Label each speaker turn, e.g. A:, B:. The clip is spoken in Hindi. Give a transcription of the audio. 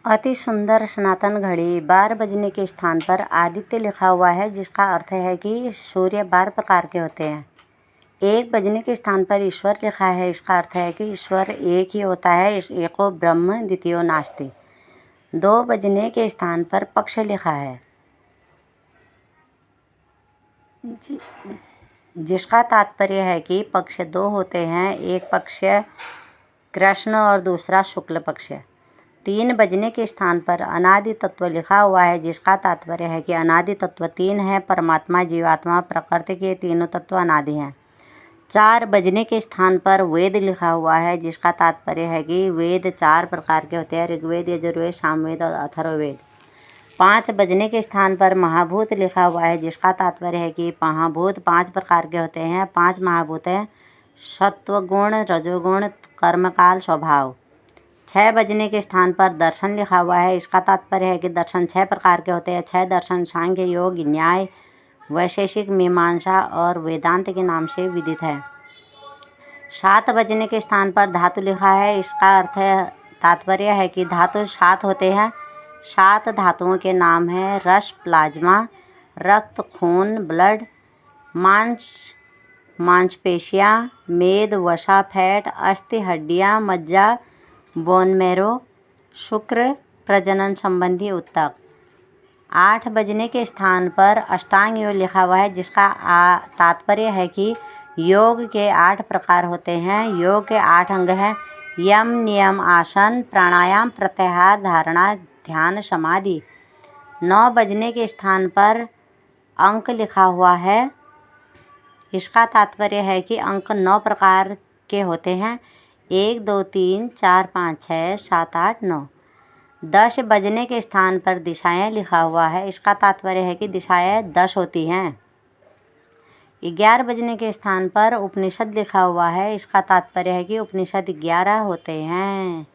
A: अति सुंदर सनातन घड़ी 12 बजने के स्थान पर आदित्य लिखा हुआ है, जिसका अर्थ है कि सूर्य 12 प्रकार के होते हैं। 1 बजने के स्थान पर ईश्वर लिखा है, इसका अर्थ है कि ईश्वर एक ही होता है, एको ब्रह्म द्वितीयो नास्ति। 2 बजने के स्थान पर पक्ष लिखा है, जिसका तात्पर्य है कि पक्ष 2 होते हैं, एक पक्ष कृष्ण और दूसरा शुक्ल पक्ष। 3 बजने के स्थान पर अनादि तत्व लिखा हुआ है, जिसका तात्पर्य है कि अनादि तत्व 3 है, परमात्मा, जीवात्मा, प्रकृति के तीनों तत्व अनादि हैं। 4 बजने के स्थान पर वेद लिखा हुआ है, जिसका तात्पर्य है कि वेद 4 प्रकार के होते हैं, ऋग्वेद, यजुर्वेद, सामवेद और अथर्ववेद। 5 बजने के स्थान पर महाभूत लिखा हुआ है, जिसका तात्पर्य है कि महाभूत 5 प्रकार के होते हैं। 5 महाभूत हैं, सत्वगुण, रजोगुण, कर्मकाल, स्वभाव। 6 बजने के स्थान पर दर्शन लिखा हुआ है, इसका तात्पर्य है कि दर्शन 6 प्रकार के होते हैं। 6 दर्शन सांख्य, योग, न्याय, वैशेषिक, मीमांसा और वेदांत के नाम से विदित है। 7 बजने के स्थान पर धातु लिखा है, इसका अर्थ है, तात्पर्य है कि धातु 7 होते हैं। 7 धातुओं के नाम हैं रस, प्लाज्मा, रक्त, खून, ब्लड, मांस, मांसपेशियाँ, मेद, वसा, फैट, अस्थि, हड्डियाँ, मज्जा, बोन मैरो, शुक्र, प्रजनन संबंधी ऊतक। 8 बजने के स्थान पर अष्टांग योग लिखा हुआ है, जिसका तात्पर्य है कि योग के 8 प्रकार होते हैं। योग के 8 अंग हैं, यम, नियम, आसन, प्राणायाम, प्रत्याहार, धारणा, ध्यान, समाधि। 9 बजने के स्थान पर अंक लिखा हुआ है, इसका तात्पर्य है कि अंक 9 प्रकार के होते हैं, 1, 2, 3, 4, 5, 6, 7, 8, 9। 10 बजने के स्थान पर दिशाएं लिखा हुआ है, इसका तात्पर्य है कि दिशाएं 10 होती हैं। 11 बजने के स्थान पर उपनिषद लिखा हुआ है, इसका तात्पर्य है कि उपनिषद 11 होते हैं।